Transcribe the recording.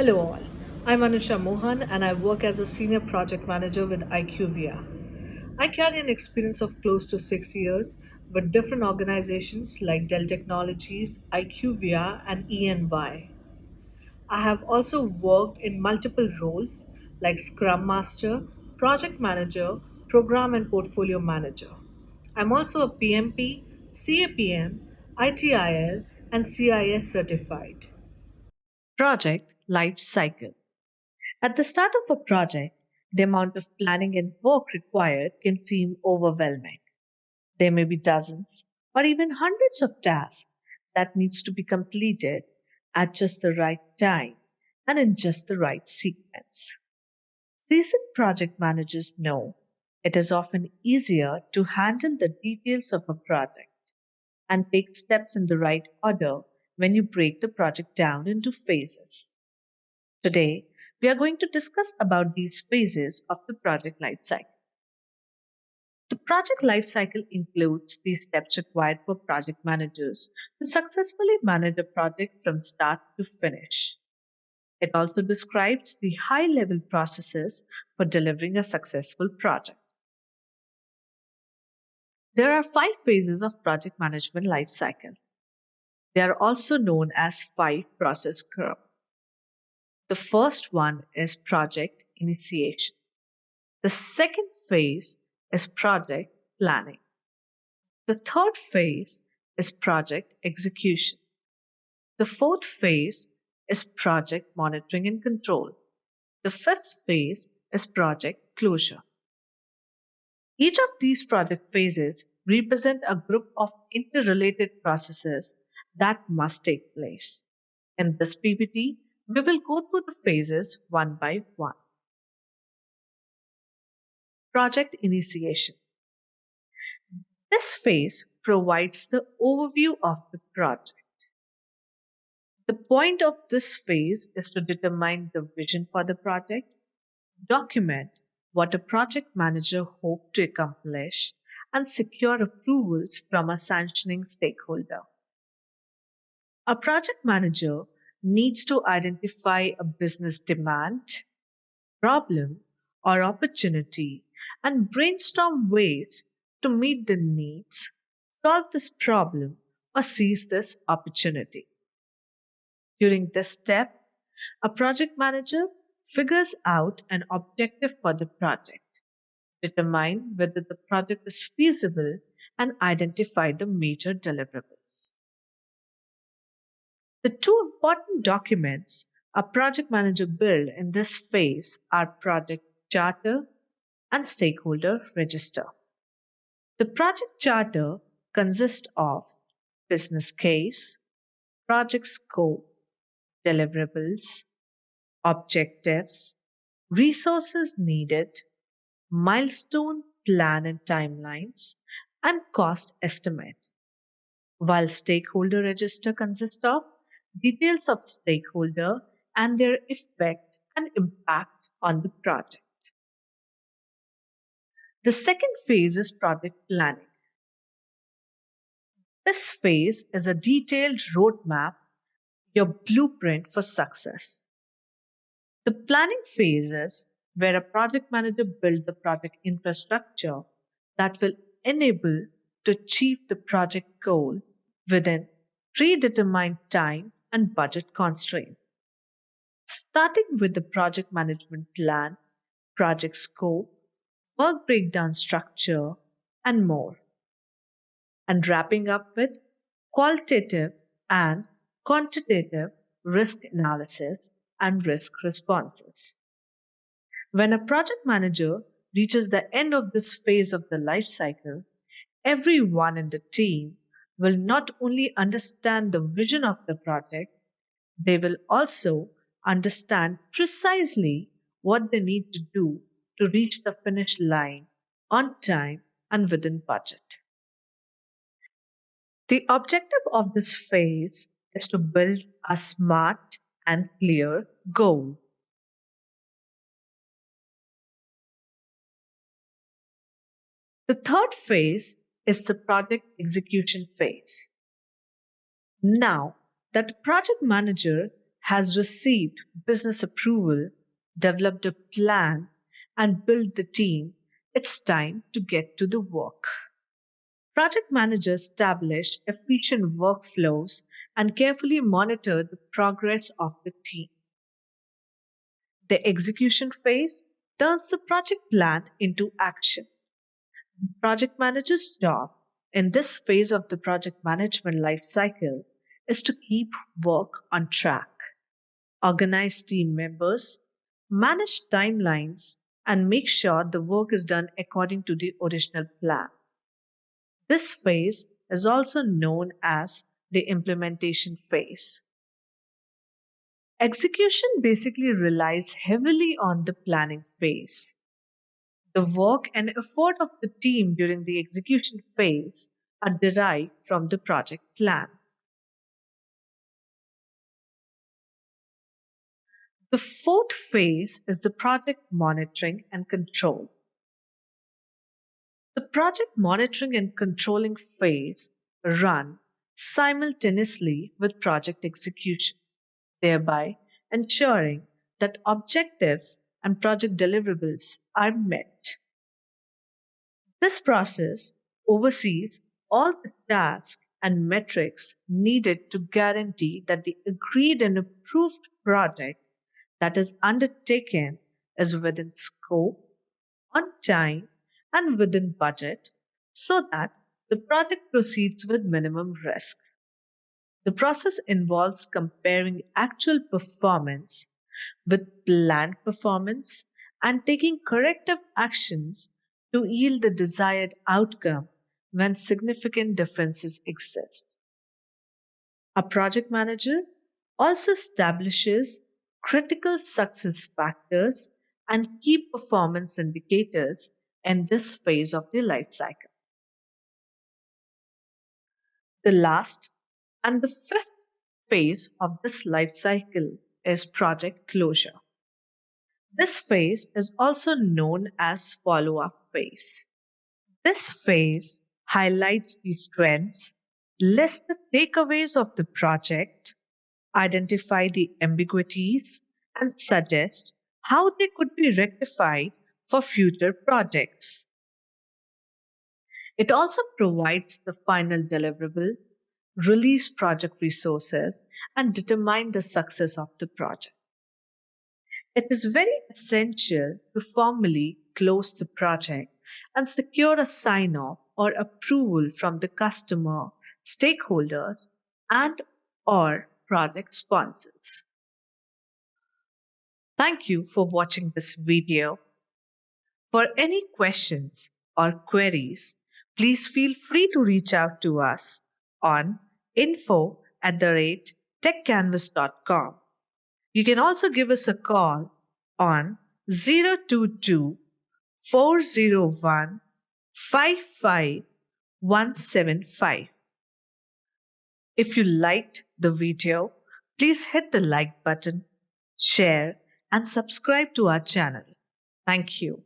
Hello all, I'm Anusha Mohan and I work as a Senior Project Manager with IQVIA. I carry an experience of close to 6 years with different organizations like Dell Technologies, IQVIA and ENY. I have also worked in multiple roles like Scrum Master, Project Manager, Program and Portfolio Manager. I'm also a PMP, CAPM, ITIL and CIS certified. Project life cycle. At the start of a project, the amount of planning and work required can seem overwhelming. There may be dozens or even hundreds of tasks that needs to be completed at just the right time and in just the right sequence. Seasoned project managers know it is often easier to handle the details of a project and take steps in the right order when you break the project down into phases. Today, we are going to discuss about these phases of the project lifecycle. The project lifecycle includes the steps required for project managers to successfully manage a project from start to finish. It also describes the high-level processes for delivering a successful project. There are 5 phases of project management lifecycle. They are also known as 5 process curve. The first one is project initiation. The second phase is project planning. The third phase is project execution. The fourth phase is project monitoring and control. The fifth phase is project closure. Each of these project phases represent a group of interrelated processes that must take place. In this PPT, we will go through the phases one by one. Project initiation. This phase provides the overview of the project. The point of this phase is to determine the vision for the project, document what a project manager hopes to accomplish, and secure approvals from a sanctioning stakeholder. A project manager needs to identify a business demand, problem, or opportunity and brainstorm ways to meet the needs, solve this problem, or seize this opportunity. During this step, a project manager figures out an objective for the project, determine whether the project is feasible, and identify the major deliverables. The two important documents a project manager builds in this phase are project charter and stakeholder register. The project charter consists of business case, project scope, deliverables, objectives, resources needed, milestone plan and timelines, and cost estimate. While stakeholder register consists of details of stakeholder and their effect and impact on the project. The second phase is project planning. This phase is a detailed roadmap, your blueprint for success. The planning phase is where a project manager builds the project infrastructure that will enable to achieve the project goal within predetermined time and budget constraint. Starting with the project management plan, project scope, work breakdown structure, and more. And wrapping up with qualitative and quantitative risk analysis and risk responses. When a project manager reaches the end of this phase of the life cycle, everyone in the team will not only understand the vision of the project, they will also understand precisely what they need to do to reach the finish line on time and within budget. The objective of this phase is to build a smart and clear goal. The third phase is the project execution phase. Now that the project manager has received business approval, developed a plan, and built the team, it's time to get to the work. Project managers establish efficient workflows and carefully monitor the progress of the team. The execution phase turns the project plan into action. The project manager's job in this phase of the project management life cycle is to keep work on track, organize team members, manage timelines, and make sure the work is done according to the original plan. This phase is also known as the implementation phase. Execution basically relies heavily on the planning phase. The work and effort of the team during the execution phase are derived from the project plan. The fourth phase is the project monitoring and control. The project monitoring and controlling phase run simultaneously with project execution, thereby ensuring that objectives and project deliverables are met. This process oversees all the tasks and metrics needed to guarantee that the agreed and approved project that is undertaken is within scope, on time, and within budget so that the project proceeds with minimum risk. The process involves comparing actual performance with planned performance and taking corrective actions to yield the desired outcome when significant differences exist. A project manager also establishes critical success factors and key performance indicators in this phase of the life cycle. The last and the fifth phase of this life cycle is project closure. This phase is also known as follow-up phase. This phase highlights the strengths, lists the takeaways of the project, identify the ambiguities, and suggest how they could be rectified for future projects. It also provides the final deliverable, release project resources, and determine the success of the project. It is very essential to formally close the project and secure a sign off or approval from the customer, stakeholders, and or project sponsors. Thank you for watching this video. For any questions or queries, please feel free to reach out to us on info@techcanvass.com. You can also give us a call on 022 401 55175. If you liked the video, please hit the like button, share, and subscribe to our channel. Thank you.